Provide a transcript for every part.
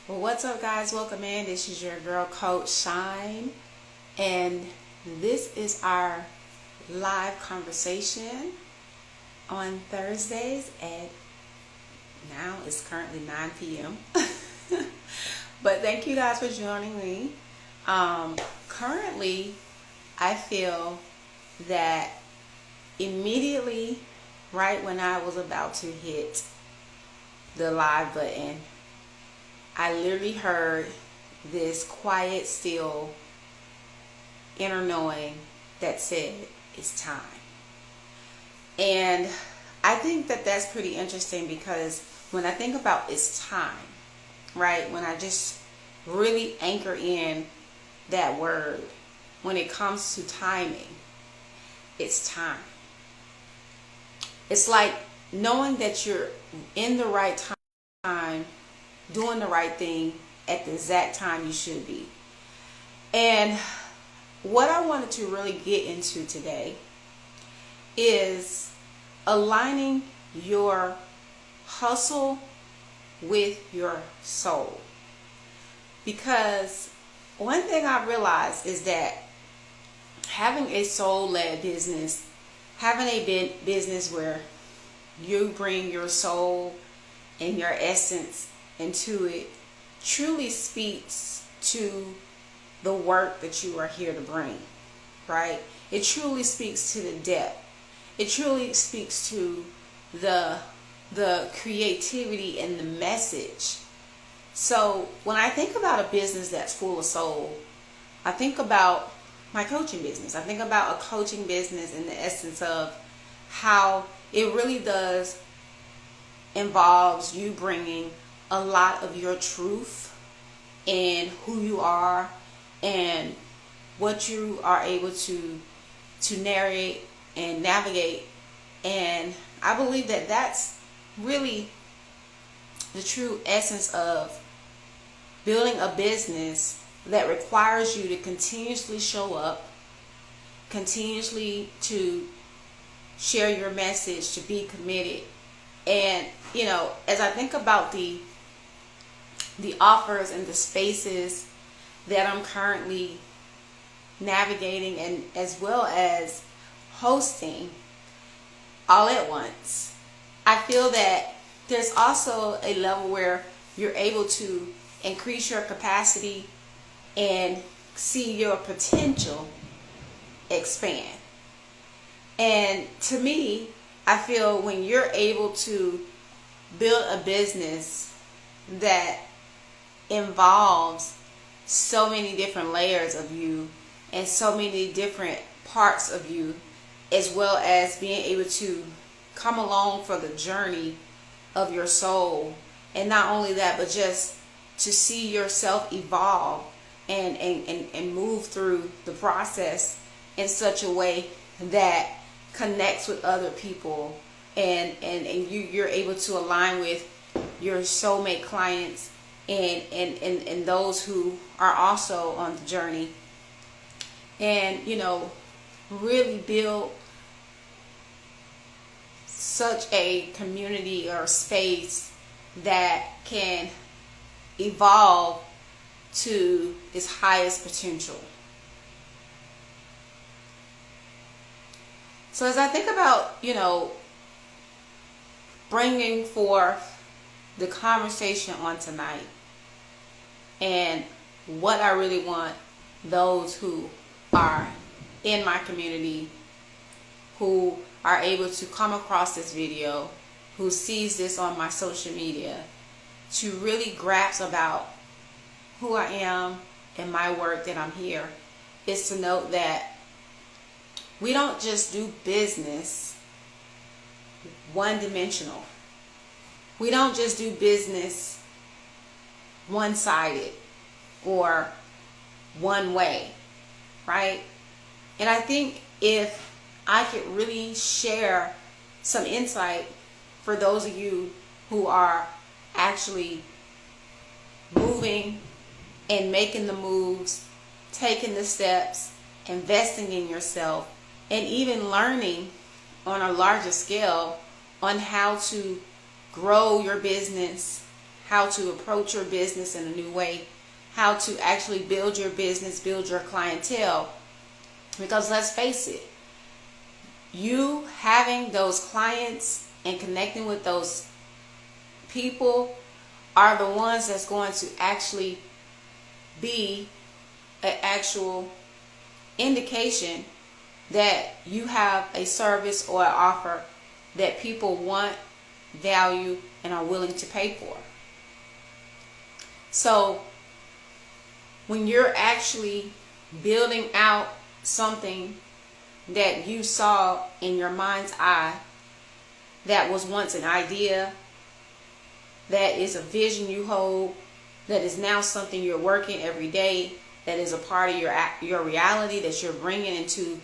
Well, what's up, guys? Welcome in. This is your girl, Coach Shine, and this is our live conversation on Thursdays at now it's currently 9 p.m. But thank you guys for joining me. Currently, I feel that immediately, right when I was about to hit the live button, I literally heard this quiet, still inner knowing that said, it's time. And I think that that's pretty interesting because when I think about it's time, right? When I just really anchor in that word, when it comes to timing, it's time. It's like knowing that you're in the right time, doing the right thing at the exact time you should be. And what I wanted to really get into today is aligning your hustle with your soul. Because one thing I realized is that having a soul-led business, having a business where you bring your soul and your essence into it, truly speaks to the work that you are here to bring, right? It truly speaks to the depth. It truly speaks to the creativity and the message. So when I think about a business that's full of soul, I think about my coaching business. I think about a coaching business in the essence of how it really does involves you bringing a lot of your truth and who you are and what you are able to narrate and navigate. And I believe that that's really the true essence of building a business that requires you to continuously show up, continuously to share your message, to be committed. And as I think about the offers and the spaces that I'm currently navigating and as well as hosting all at once, I feel that there's also a level where you're able to increase your capacity and see your potential expand. And to me, I feel when you're able to build a business that involves so many different layers of you and so many different parts of you, as well as being able to come along for the journey of your soul, and not only that, but just to see yourself evolve and move through the process in such a way that connects with other people, and you're able to align with your soulmate clients and those who are also on the journey, and really build such a community or space that can evolve to its highest potential. So as I think about, bringing forth the conversation on tonight and what I really want those who are in my community, who are able to come across this video, who sees this on my social media, to really grasp about who I am and my work, that I'm here, is to note that we don't just do business one-dimensional. We don't just do business one-sided or one way, right? And I think if I could really share some insight for those of you who are actually moving and making the moves, taking the steps, investing in yourself, and even learning on a larger scale on how to grow your business, how to approach your business in a new way, how to actually build your business, build your clientele. Because let's face it, you having those clients and connecting with those people are the ones that's going to actually be an actual indication that you have a service or an offer that people want, value, and are willing to pay for. So when you're actually building out something that you saw in your mind's eye that was once an idea, that is a vision you hold, that is now something you're working every day, that is a part of your reality, that you're bringing into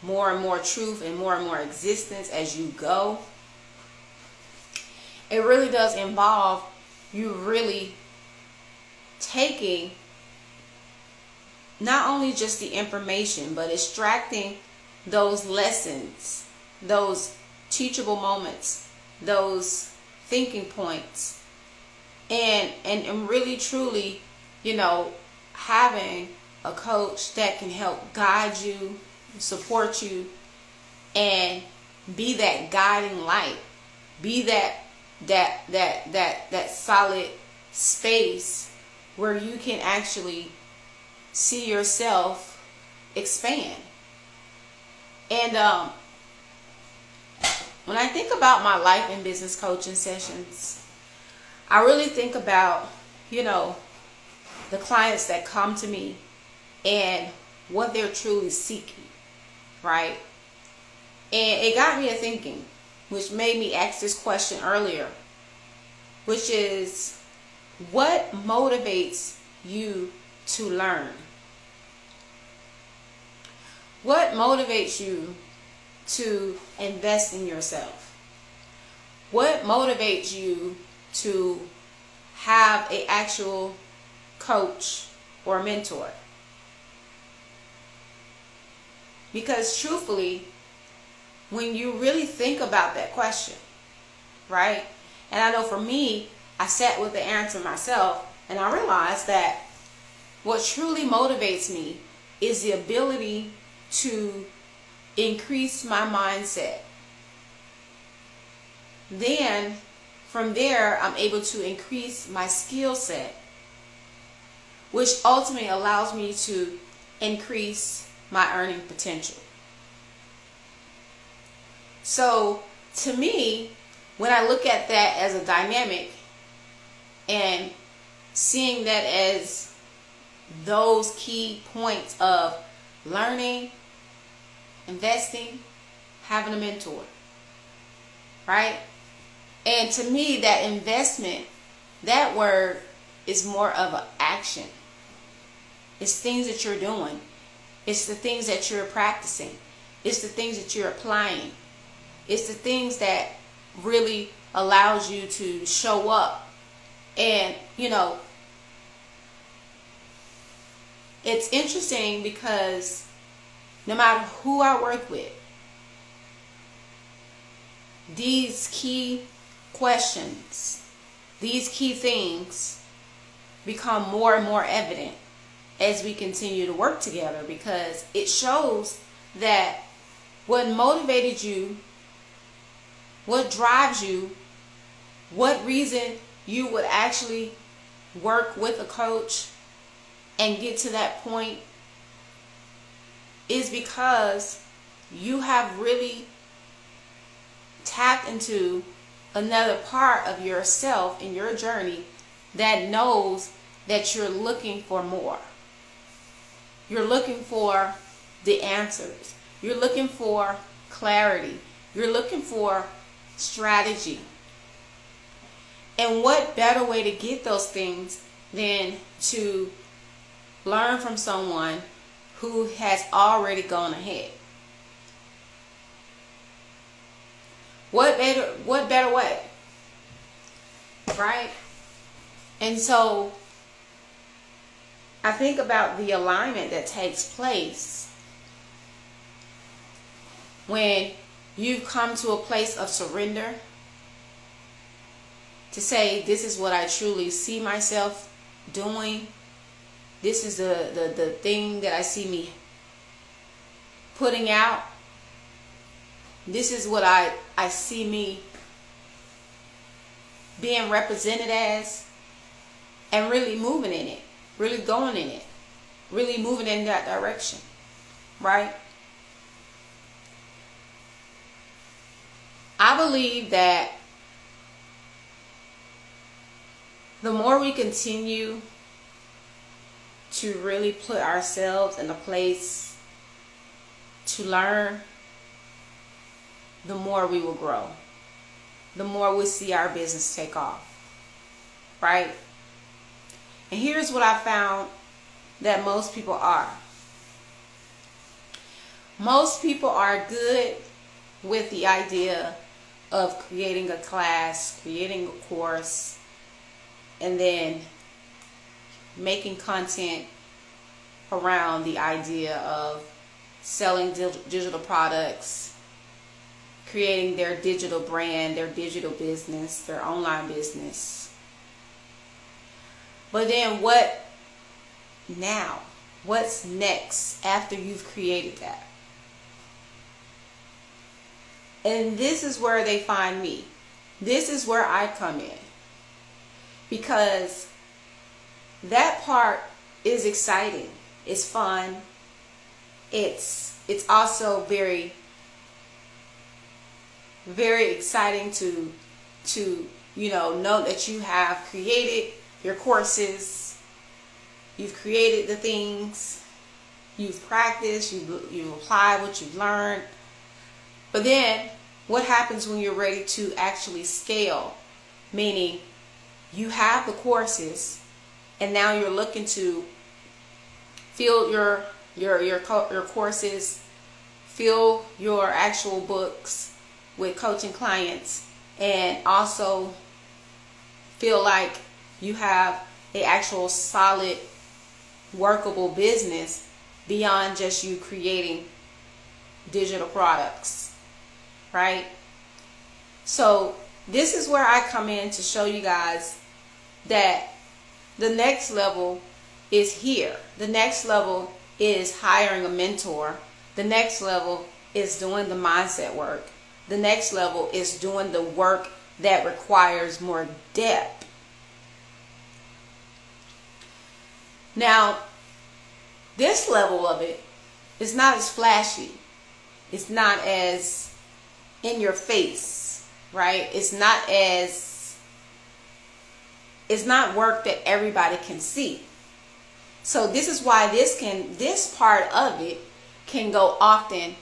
more and more truth and more existence as you go. It really does involve you really taking not only just the information, but extracting those lessons, those teachable moments, those thinking points, and really truly, having a coach that can help guide you, support you, and be that guiding light, be that solid space where you can actually see yourself expand. And when I think about my life and business coaching sessions, I really think about, the clients that come to me and what they're truly seeking, right? And it got me to thinking, which made me ask this question earlier, which is, what motivates you to learn? What motivates you to invest in yourself? What motivates you to have an actual coach or mentor? Because truthfully, when you really think about that question, right? And I know for me, I sat with the answer myself, and I realized that what truly motivates me is the ability to increase my mindset. Then from there, I'm able to increase my skill set, which ultimately allows me to increase my earning potential. So to me, when I look at that as a dynamic and seeing that as those key points of learning, investing, having a mentor, right? And to me, that investment, that word is more of an action. It's things that you're doing. It's the things that you're practicing. It's the things that you're applying. It's the things that really allows you to show up. And, it's interesting because no matter who I work with, these key questions, these key things become more and more evident as we continue to work together, because it shows that what motivated you, what drives you, what reason you would actually work with a coach and get to that point is because you have really tapped into another part of yourself in your journey that knows that you're looking for more. You're looking for the answers. You're looking for clarity. You're looking for strategy. And what better way to get those things than to learn from someone who has already gone ahead? What better way? Right? And so I think about the alignment that takes place when you've come to a place of surrender, to to say, this is what I truly see myself doing. This is the thing that I see me putting out. This is what I see me being represented as, and really moving in it, really going in it, really moving in that direction, right? I believe that the more we continue to really put ourselves in a place to learn, the more we will grow. The more we see our business take off, right? And here's what I found that most people are. Most people are good with the idea of creating a class, creating a course, and then making content around the idea of selling digital products, creating their digital brand, their digital business, their online business. But then what now? What's next after you've created that? And this is where they find me. This is where I come in. Because that part is exciting. It's fun. It's also very, very exciting to know that you have created your courses, you've created the things, you've practiced, you've applied what you've learned. But then what happens when you're ready to actually scale? Meaning you have the courses and now you're looking to fill your courses, fill your actual books with coaching clients, and also feel like you have an actual solid workable business beyond just you creating digital products, right? So this is where I come in to show you guys that the next level is here. The next level is hiring a mentor. The next level is doing the mindset work. The next level is doing the work that requires more depth. Now, this level of it is not as flashy. It's not as in your face, right? It's not work that everybody can see. So this is why this part of it can go often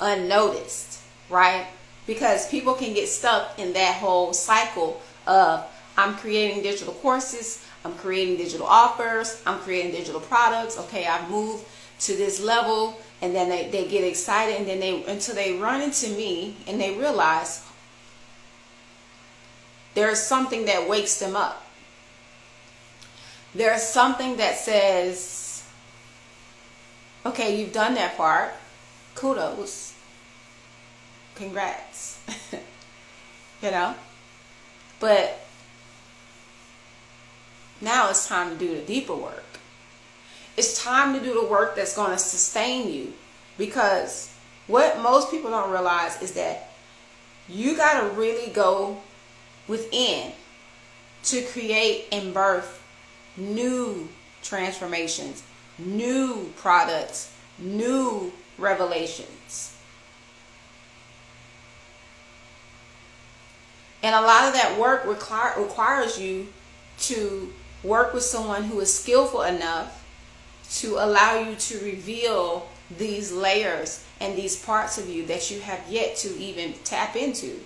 unnoticed, right? Because people can get stuck in that whole cycle of, I'm creating digital courses, I'm creating digital offers, I'm creating digital products. Okay, I've moved to this level, and then they get excited, and then until they run into me and they realize there's something that wakes them up. There's something that says, okay, you've done that part. Kudos. Congrats. But now it's time to do the deeper work. It's time to do the work that's going to sustain you. Because what most people don't realize is that you got to really go within to create and birth new transformations, new products, new revelations. And a lot of that work requires you to work with someone who is skillful enough to allow you to reveal these layers and these parts of you that you have yet to even tap into,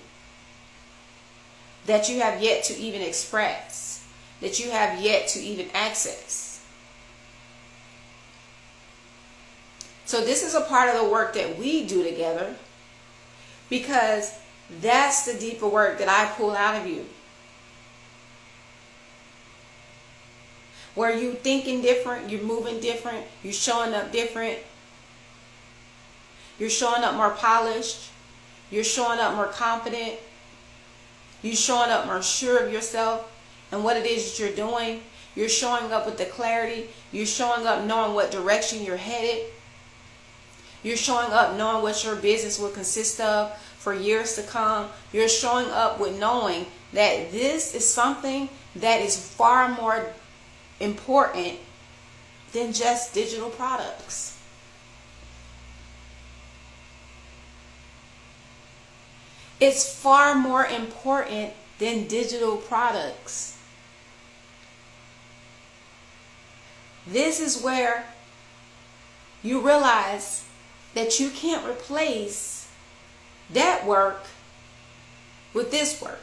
that you have yet to even express, that you have yet to even access. So this is a part of the work that we do together, because that's the deeper work that I pull out of you. Where you thinking different, you're moving different, you're showing up different, you're showing up more polished, you're showing up more confident, You showing up more sure of yourself and what it is that you're doing. You're showing up with the clarity. You're showing up knowing what direction you're headed. You're showing up knowing what your business will consist of for years to come. You're showing up with knowing that this is something that is far more important than just digital products. It's far more important than digital products. This is where you realize that you can't replace that work with this work.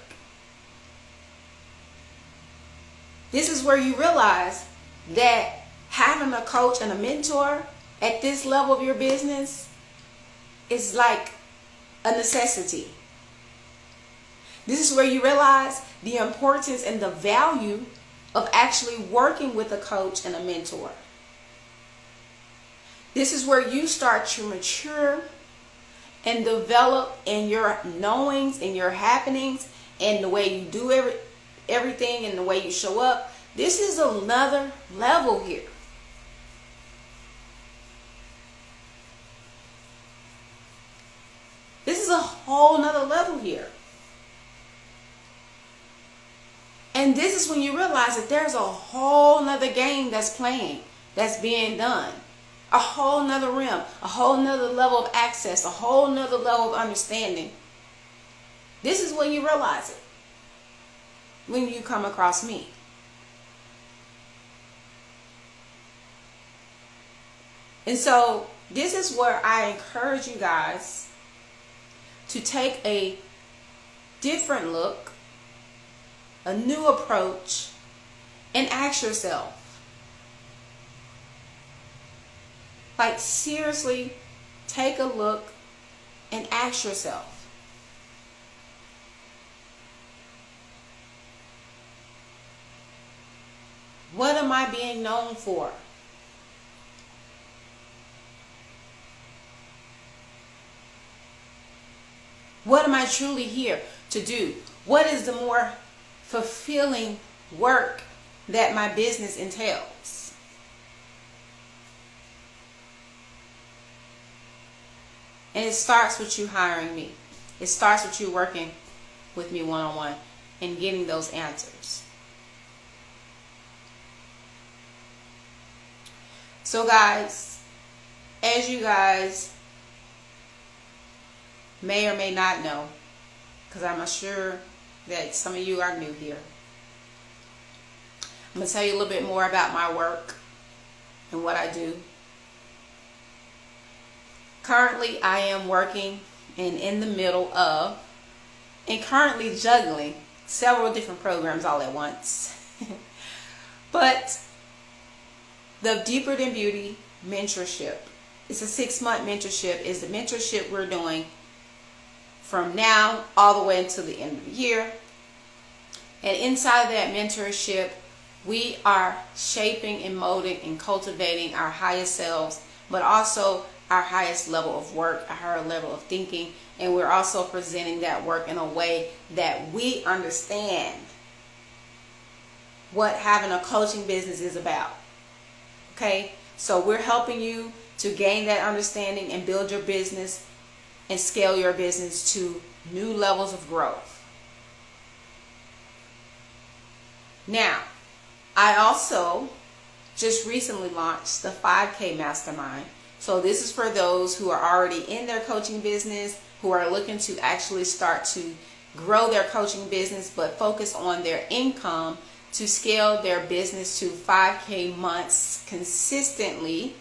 This is where you realize that having a coach and a mentor at this level of your business is like a necessity. This is where you realize the importance and the value of actually working with a coach and a mentor. This is where you start to mature and develop in your knowings and your happenings and the way you do everything and the way you show up. This is another level here. This is a whole nother level here. And this is when you realize that there's a whole nother game that's playing, that's being done. A whole nother realm, a whole nother level of access, a whole nother level of understanding. This is when you realize it. When you come across me. And so this is where I encourage you guys to take a different look, a new approach, and ask yourself, like seriously, take a look and ask yourself, what am I being known for? What am I truly here to do? What is the more fulfilling work that my business entails? And it starts with you hiring me. It starts with you working with me one-on-one and getting those answers. So guys, as you guys may or may not know, because I'm sure that some of you are new here, I'm going to tell you a little bit more about my work and what I do. Currently, I am working and in the middle of, and currently juggling several different programs all at once. But the Deeper Than Beauty mentorship, it's a 6-month mentorship, is the mentorship we're doing from now all the way until the end of the year. And inside of that mentorship, we are shaping and molding and cultivating our highest selves, but also our highest level of work, our higher level of thinking. And we're also presenting that work in a way that we understand what having a coaching business is about. Okay? So we're helping you to gain that understanding and build your business and scale your business to new levels of growth. Now, I also just recently launched the 5K Mastermind. So this is for those who are already in their coaching business, who are looking to actually start to grow their coaching business, but focus on their income to scale their business to 5K months consistently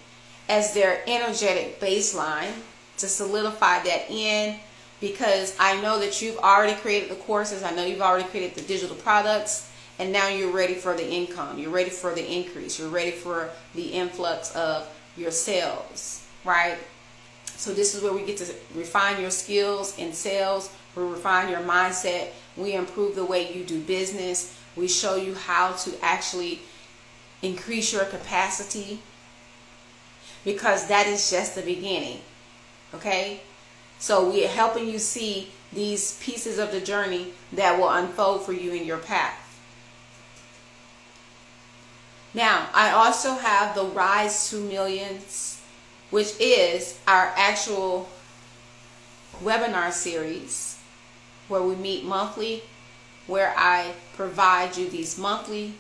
as their energetic baseline, to solidify that in, because I know that you've already created the courses, I know you've already created the digital products, and now you're ready for the income, you're ready for the increase, you're ready for the influx of your sales, right? So this is where we get to refine your skills in sales, we refine your mindset, we improve the way you do business, we show you how to actually increase your capacity, because that is just the beginning. Okay, so we're helping you see these pieces of the journey that will unfold for you in your path. Now, I also have the Rise to Millions, which is our actual webinar series where we meet monthly, where I provide you these monthly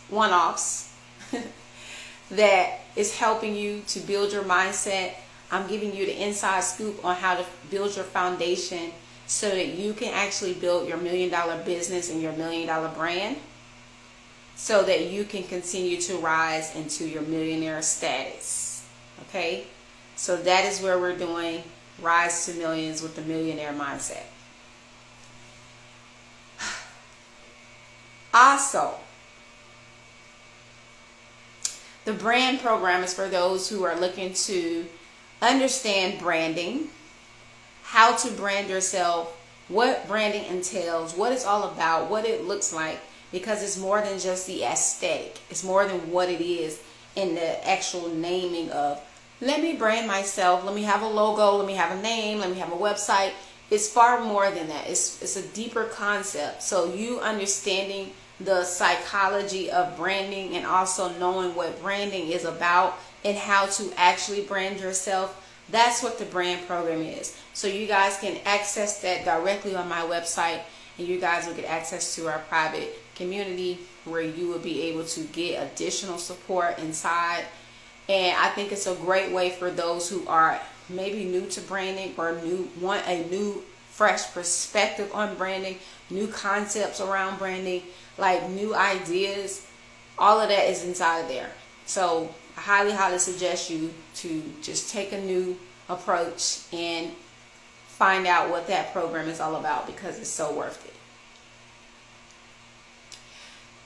one-offs that is helping you to build your mindset. I'm giving you the inside scoop on how to build your foundation so that you can actually build your $1 million business and your $1 million brand, so that you can continue to rise into your millionaire status. Okay? So that is where we're doing Rise to Millions with the Millionaire Mindset. Also, the brand program is for those who are looking to understand branding, how to brand yourself, what branding entails, what it's all about, what it looks like, because it's more than just the aesthetic. It's more than what it is in the actual naming of, let me brand myself, let me have a logo, let me have a name, let me have a website. It's far more than that. It's a deeper concept. So you understanding the psychology of branding and also knowing what branding is about and how to actually brand yourself, that's what the brand program is. So you guys can access that directly on my website, and you guys will get access to our private community where you will be able to get additional support inside. And I think it's a great way for those who are maybe new to branding or want a new fresh perspective on branding, new concepts around branding, like new ideas. All of that is inside of there. So I highly suggest you to just take a new approach and find out what that program is all about, because it's so worth it.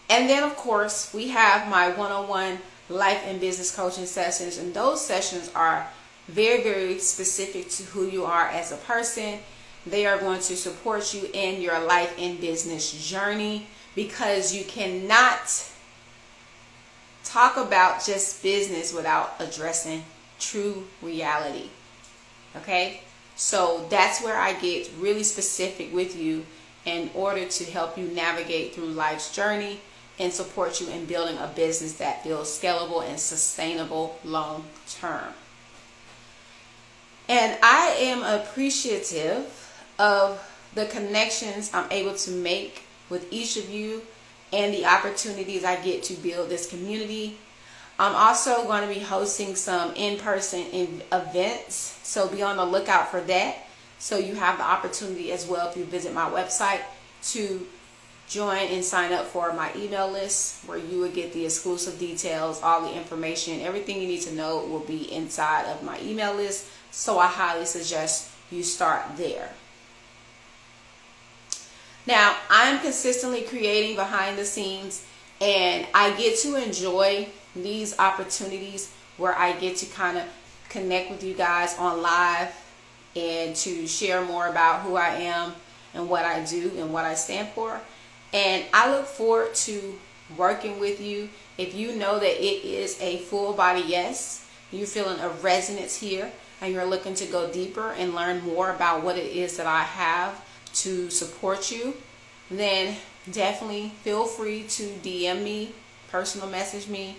And then, of course, we have my one-on-one life and business coaching sessions, and those sessions are very specific to who you are as a person. They are going to support you in your life and business journey, because you cannot talk about just business without addressing true reality. Okay? So that's where I get really specific with you in order to help you navigate through life's journey and support you in building a business that feels scalable and sustainable long term. And I am appreciative of the connections I'm able to make with each of you and the opportunities I get to build this community. I'm also going to be hosting some in-person events, so be on the lookout for that. So you have the opportunity as well, if you visit my website, to join and sign up for my email list, where you will get the exclusive details, all the information, everything you need to know will be inside of my email list. So I highly suggest you start there. Now, I'm consistently creating behind the scenes, and I get to enjoy these opportunities where I get to kind of connect with you guys on live and to share more about who I am and what I do and what I stand for. And I look forward to working with you. If you know that it is a full body yes, you're feeling a resonance here, and you're looking to go deeper and learn more about what it is that I have to support you, then definitely feel free to DM me, personal message me,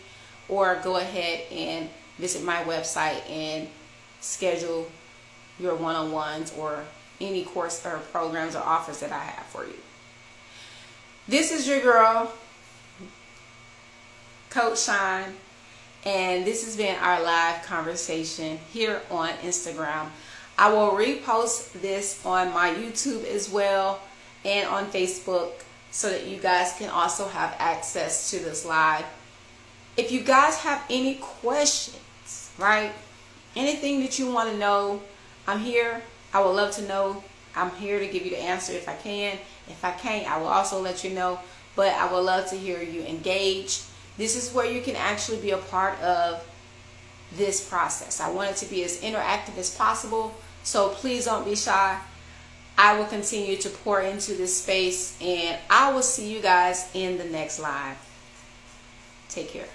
or go ahead and visit my website and schedule your one-on-ones or any course or programs or offers that I have for you. This is your girl, Coach Shine, and this has been our live conversation here on Instagram. I will repost this on my YouTube as well and on Facebook, so that you guys can also have access to this live. If you guys have any questions, right? Anything that you want to know, I'm here. I would love to know. I'm here to give you the answer if I can. If I can't, I will also let you know. But I would love to hear you engage. This is where you can actually be a part of this process. I want it to be as interactive as possible. So please don't be shy. I will continue to pour into this space, and I will see you guys in the next live. Take care.